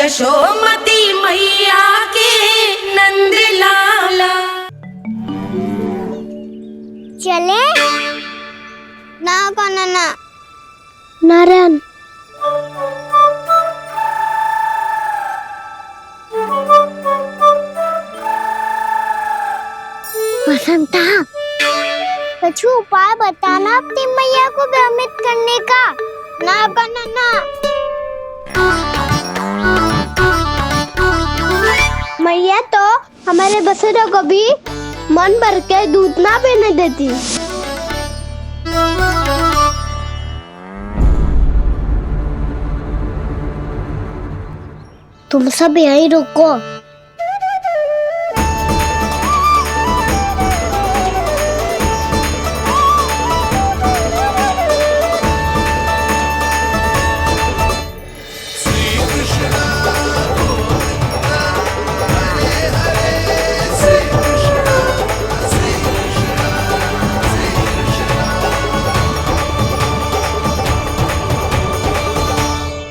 यशोमती मैया के नंद लाला। चले ना काना ना नारायण बसंता कुछ उपाय बताना अपनी मैया को भ्रमित करने का। ना काना ना मैया तो हमारे बसुरों को भी मन भर के दूध ना पीने देती। तुम सब यहीं रुको।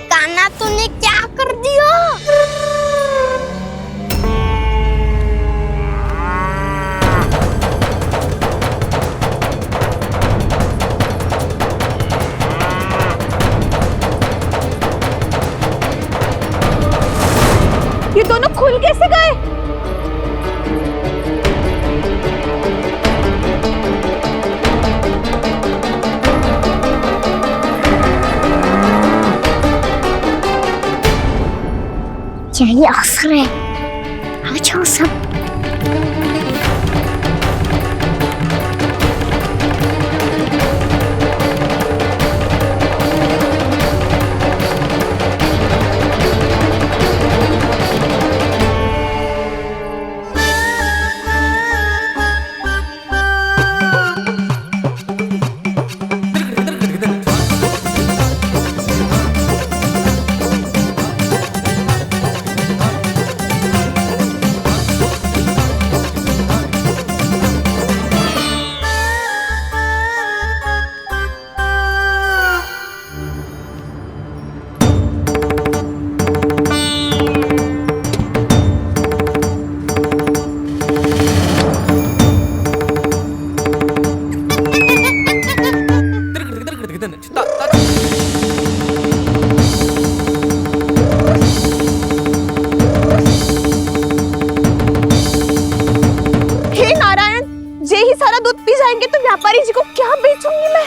कान्हा तूने क्या कर दिया? ये दोनों खुल कैसे गए? यही अवसर है, आ जाओ सब। हे नारायण, ये ही सारा दूध पी जाएंगे तो व्यापारी जी को क्या बेचूंगी मैं?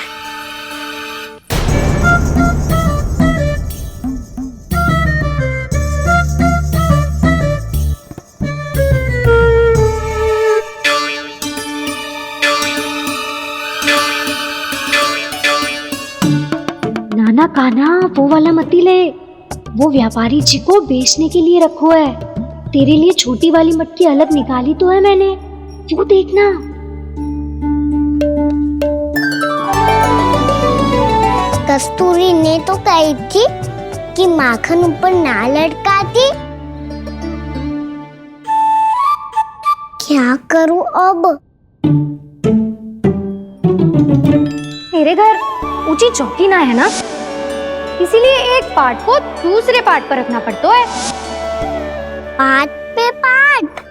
नाना कान्हा वो वाला मती ले, वो व्यापारी जी को बेचने के लिए रखो है। तेरे लिए छोटी वाली मटकी अलग निकाली तो है मैंने, वो देखना। कस्तूरी ने तो कही थी कि माखन ऊपर ना लटकाती। क्या करूं अब? मेरे घर ऊंची चौकी ना है ना, इसीलिए एक पार्ट को दूसरे पार्ट पर रखना पड़ता है। पाट पे पाट।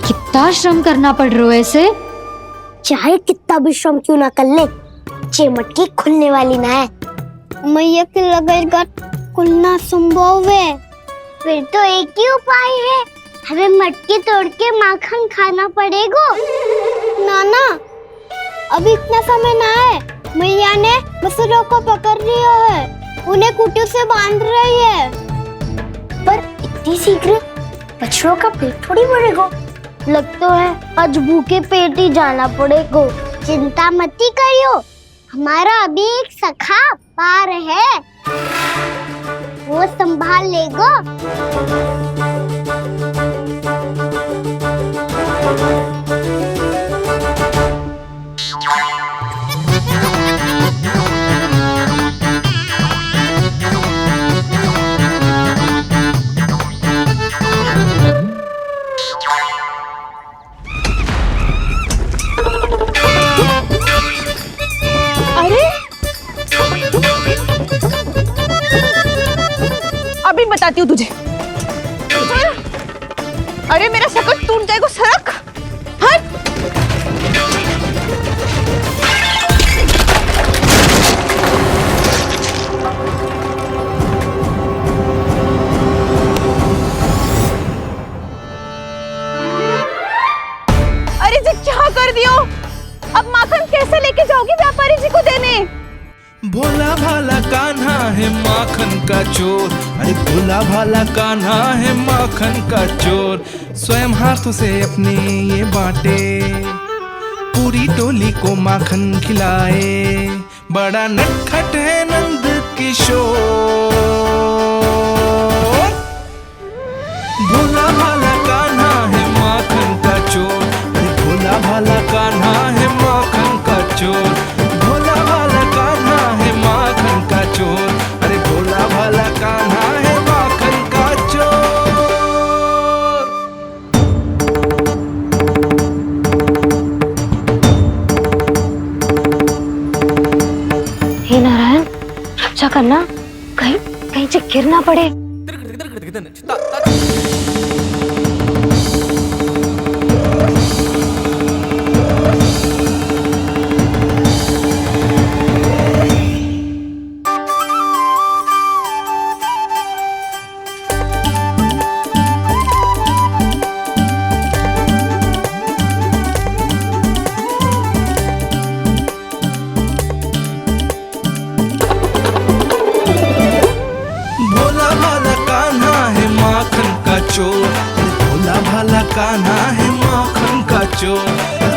कितना श्रम करना पड़ रहा है ऐसे। चाहे कितना भी श्रम क्यों ना कर ले, ये मटकी खुलने वाली ना है। मैया के लगेगा खुलना संभव है। फिर तो एक ही उपाय है, हमें मटकी तोड़ के माखन खाना पड़ेगा। नाना, अभी इतना समय ना है। मैया ने बसुरों को पकड़ लिया है, उन्हें कुटिया से बांध रही है। पर मत्ती सीख रहे, बछड़ों का पेट थोड़ी भरेगा। लगता है आज भूखे पेट ही जाना पड़ेगा। चिंता मत करियो, हमारा अभी एक सखा पार है, वो संभाल लेगा। अभी बताती हूँ तुझे। अरे मेरा शकट टूट जाएगा, सरक हट। अरे जी क्या कर दियो? अब माखन कैसे लेके जाओगी व्यापारी जी को देने? भोला भाला कान्हा है माखन का चोर, अरे भोला भाला कान्हा है माखन का चोर। स्वयं हाथों से अपने ये बांटे, पूरी टोली को माखन खिलाए। बड़ा नटखट है नंद किशोर। भोला भाला कान्हा है माखन का चोर, अरे भोला भाला कान्हा है माखन का चोर। भोला भाला कान्हा है माखन का चोर, अरे भोला भाला कान्हा है माखन का चोर। हे नारायण, रक्षा करना, कहीं कहीं से गिर ना पड़े। भोला भाला कान्हा है माखन का चोर,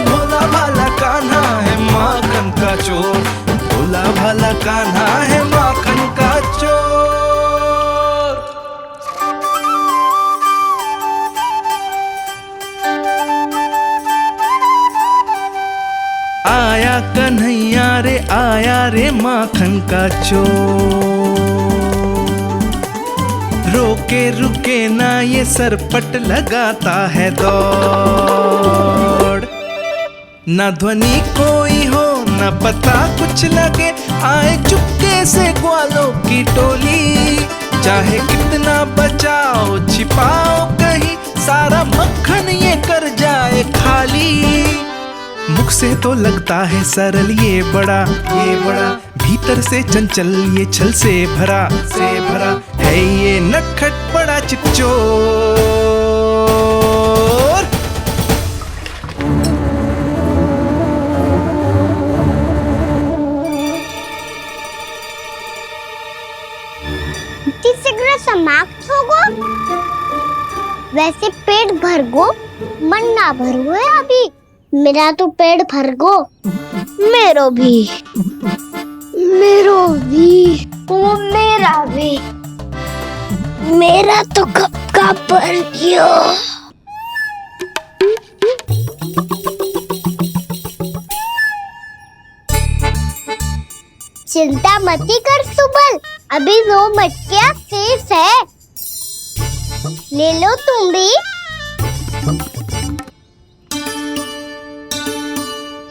भोला भाला कान्हा है माखन का चोर। भोला भाला कान्हा है माखन का चोर। आया कन्हैया रे आया रे माखन का चोर। रोके रुके ना ये सरपट लगाता है दौड़। ना ध्वनि कोई हो ना पता कुछ लगे, आए चुपके से ग्वालों की टोली। चाहे कितना बचाओ छिपाओ कहीं, सारा मक्खन ये कर जाए खाली। मुख से तो लगता है सरल ये बड़ा भीतर से चंचल ये छल से भरा है ये नटखट बड़ा चिपचोर। तीसरा समाप्त होगो, वैसे पेट भर गो, मन ना भर गो है अभी। मेरा तो पेट भर गो, मेरो भी, वो मेरा भी, मेरा तो कब का भर गयो। चिंता मती कर सुबल, अभी 2 मटकियाँ शेष है, ले लो तुम भी।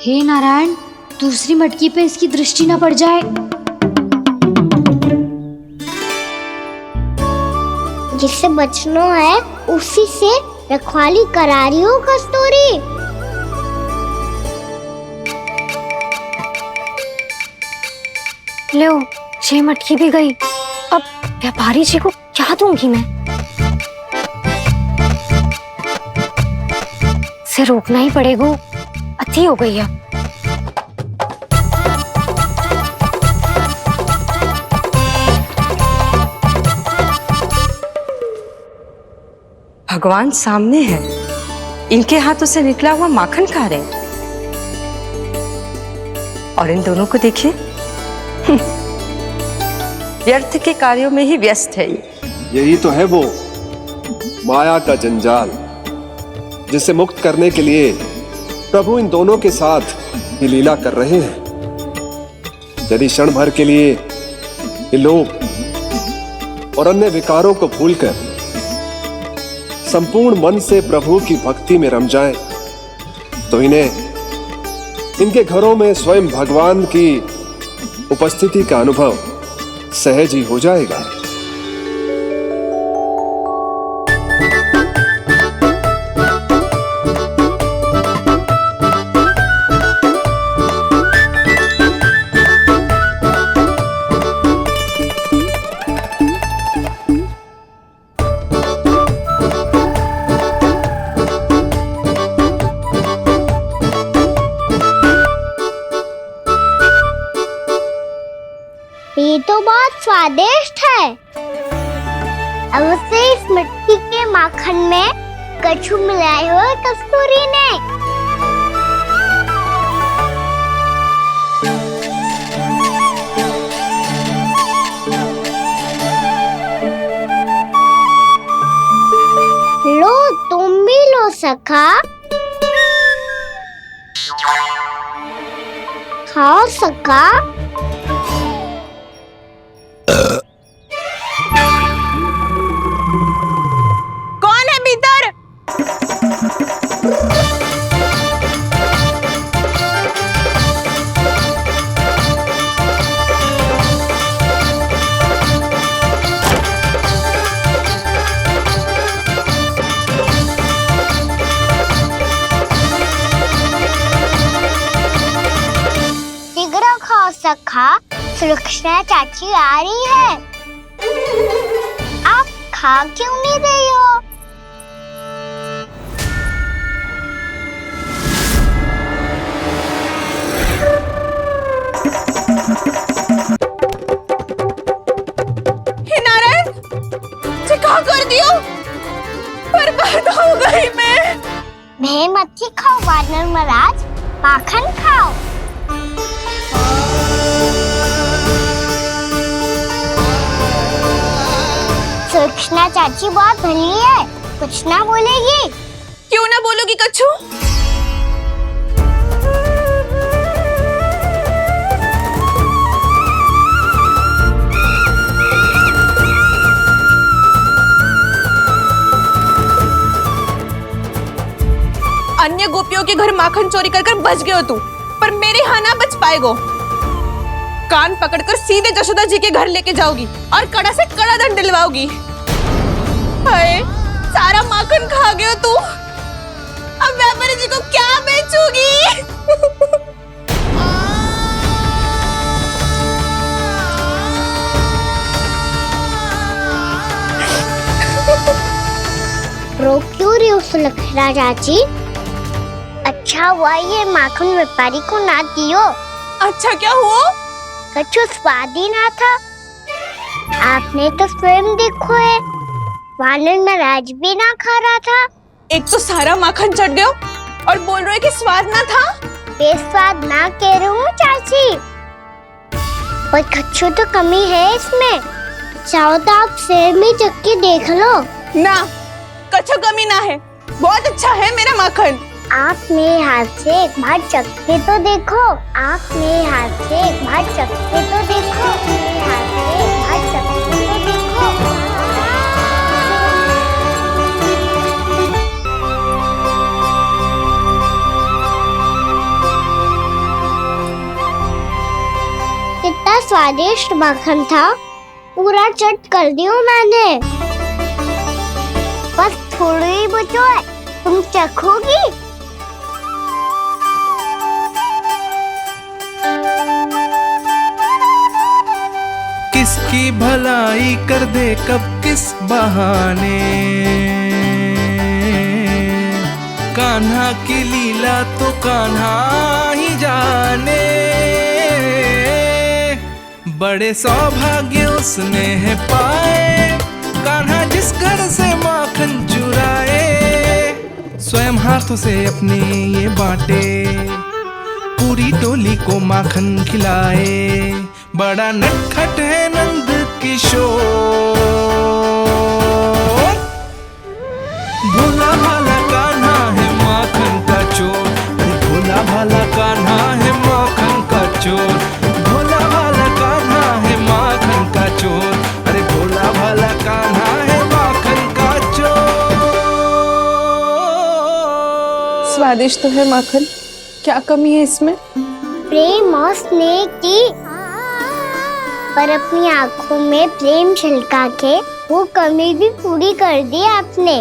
हे नारायण, दूसरी मटकी पे इसकी दृष्टि न पड़ जाए। जिससे बचना है उसी से रखवाली करा रही हो कस्तूरी। लो, 6 मटकी भी गई। अब व्यापारी जी को क्या दूंगी मैं? इसे रोकना ही पड़ेगा, अति हो गई है। भगवान सामने है, इनके हाथों से निकला हुआ माखन खा रहे हैं। और इन दोनों को देखिए, व्यर्थ के कार्यों में ही व्यस्त है। यही तो है वो माया का जंजाल, जिसे मुक्त करने के लिए प्रभु इन दोनों के साथ ये लीला कर रहे हैं। यदि क्षण भर के लिए ये लोग और अन्य विकारों को भूलकर संपूर्ण मन से प्रभु की भक्ति में रम जाएं, तो इन्हें इनके घरों में स्वयं भगवान की उपस्थिति का अनुभव सहज ही हो जाएगा। ये तो बहुत स्वादिष्ट है। अवश्य इस मिट्टी के माखन में कछु मिलाए हुए कस्तूरी ने। लो तुम भी लो सखा, खाओ सखा। कौन है भीतर? शीघ्र खाओ सखा, सुलक्षणा चाची आ रही है। आप खा क्यों नहीं रही हो? हे नारायण, ये क्या कर दियो? बर्बाद हो गई मैं। भय मत ही खाओ वानर महाराज, माखन खाओ। सुलक्षणा चाची बहुत भली है, कुछ ना बोलेगी। क्यों ना बोलोगी कच्छू? अन्य गोपियों के घर माखन चोरी कर बच गए हो तू, पर मेरे यहाँ ना बच पाएगो। कान पकड़कर सीधे जशोदा जी के घर लेके जाओगी और कड़ा से कड़ा दंड दिलवाओगी। हाय, सारा माखन खा गए हो तू। अब व्यापारी जी को क्या बेचूगी? रो क्यों रही हो सुलक्षणा चाची? अच्छा हुआ ये माखन व्यापारी को ना दियो। अच्छा क्या हुआ? कछु स्वाद ही ना था। आपने तो स्वयं देखो है, वानर महाराज भी ना खा रहा था। एक तो सारा माखन चढ़ गया और बोल रहे कि स्वाद ना था। बेस्वाद ना कह रही हूँ चाची, पर कछु तो कमी है इसमें। चाहो तो आप सेब में चख के देख लो। ना, कछु कमी ना है, बहुत अच्छा है मेरा माखन। आप मेरे हाथ से एक बार चख के तो देखो। आप मेरे हाथ से एक बार चख के तो देखो। मेरे हाथ से एक बार चख के तो देखो। कितना स्वादिष्ट माखन था, पूरा चट कर दिया मैंने। बस थोड़ी ही बचो है, तुम चखोगी? किसकी भलाई कर दे कब किस बहाने, कान्हा की लीला तो कान्हा ही जाने। बड़े सौभाग्य उसने है पाए, कान्हा जिस घर से माखन चुराए। स्वयं हाथों से अपने ये बांटे, पूरी टोली को माखन खिलाए। बड़ा नटखट है नंद किशोर, भोला भाला कान्हा है माखन का चोर। भोला भाला कान्हा है माखन का चोर, भोला भाला कान्हा है माखन का चोर। अरे भोला भाला कान्हा है माखन का चोर। स्वादिष्ट तो है माखन, क्या कमी है इसमें? प्रेम और स्नेह की, पर अपनी आंखों में प्रेम छलका के वो कमी भी पूरी कर दी आपने।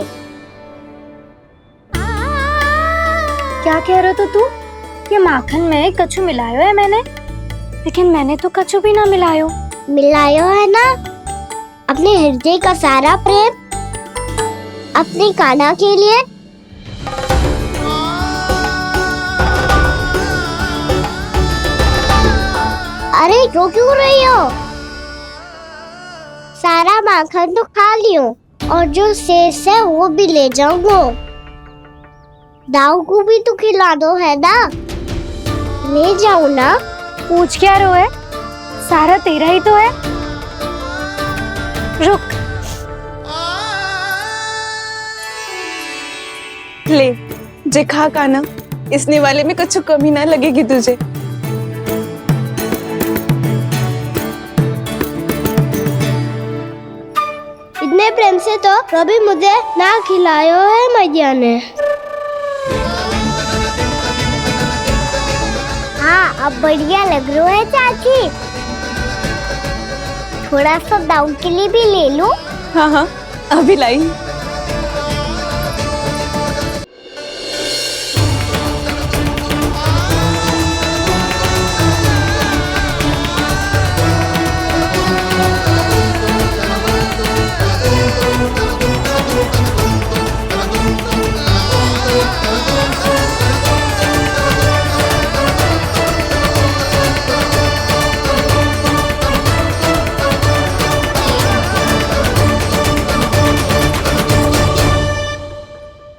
क्या कह रहे हो तू? ये माखन में कछु मिलायो है मैंने, लेकिन मैंने तो कछु भी ना मिलायो। मिलायो है ना अपने हृदय का सारा प्रेम अपनी कान्हा के लिए। अरे रो क्यों रही हो? सारा माखन तो खा लियो और जो शेष है वो भी ले जाऊंगा। दाऊ को भी तो खिला दो, है ना? ले जाओ ना। पूछ क्या रहो है, सारा तेरा ही तो है। रुक, ले जे खा कान्हा, इस निवाले में कुछ कमी ना लगेगी तुझे। इतने प्रेम से तो कभी मुझे ना खिलायो है मैया ने। हाँ, अब बढ़िया लग रहा है चाची। थोड़ा सा दाऊ के लिए भी ले लो। हाँ हाँ, अभी लाई।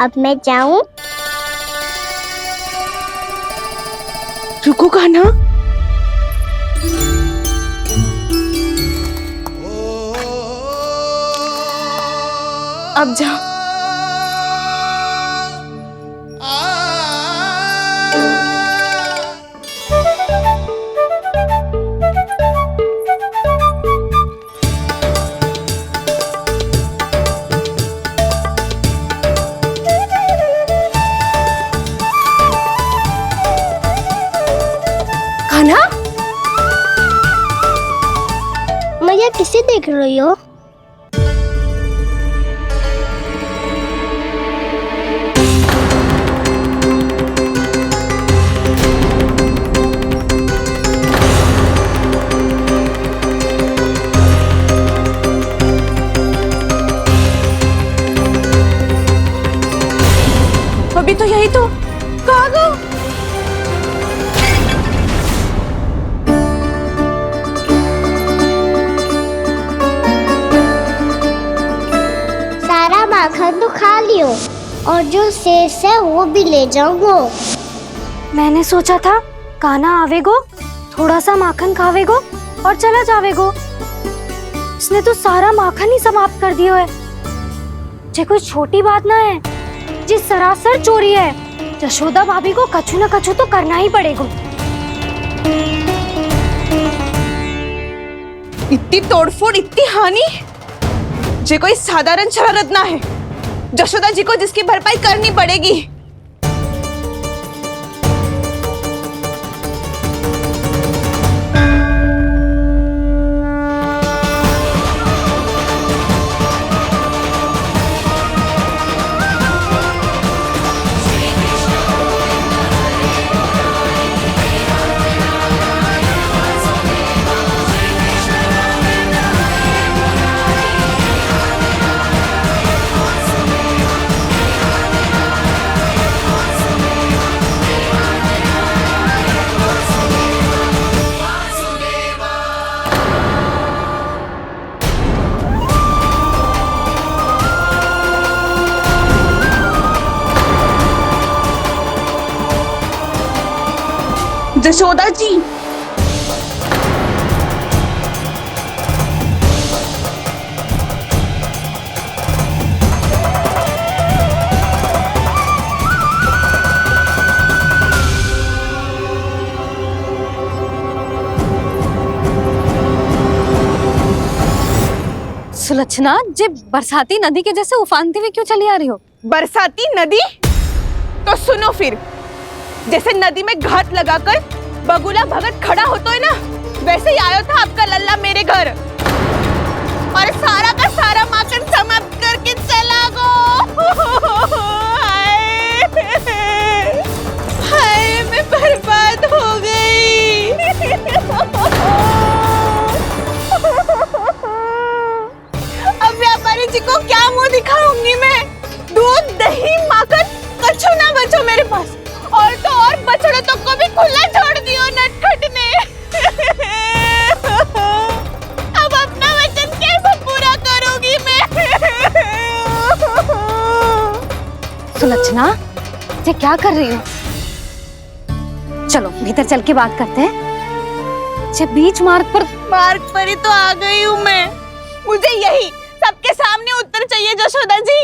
अब मैं जाऊं? रुको कान्हा, अब जाओ। कान्हा, मैया किसे देख रही हो? अभी तो यही तो। कहाँ गो? सारा माखन तो खा लियो और जो शेष है वो भी ले जाऊंगा। मैंने सोचा था कान्हा आवेगो, थोड़ा सा माखन खावेगो और चला जावेगो। इसने तो सारा माखन ही समाप्त कर दिया है। ये कोई छोटी बात ना है, जी सरासर चोरी है। यशोदा भाभी को कछु न कछु तो करना ही पड़ेगा। इतनी तोड़फोड़, इतनी हानि, जे कोई साधारण शरारत ना है। यशोदा जी को जिसकी भरपाई करनी पड़ेगी। जशोदा जी, सुलक्षणा, जे बरसाती नदी के जैसे उफानते हुए क्यों चली आ रही हो? बरसाती नदी? तो सुनो फिर, जैसे नदी में घाट लगाकर बगुला भगत खड़ा होता है ना, वैसे ही आया था आपका लल्ला मेरे घर और सारा का सारा माखन समाप्त करके चला गो। हाय, मैं बर्बाद हो गई। अब व्यापारी जी को क्या मुंह दिखाऊंगी मैं? दूध, दही, माखन कछु ना बचो मेरे पास, और तो और बछड़ों तो को भी खुला छोड़ दियो नटखट ने। अब अपना वचन कैसे पूरा करूंगी मैं? सुलक्षणा, ये क्या कर रही हो? चलो भीतर चल के बात करते हैं। ये बीच मार्ग पर ही तो आ गई हूँ मैं। मुझे यही सबके सामने उत्तर चाहिए जशोदा जी।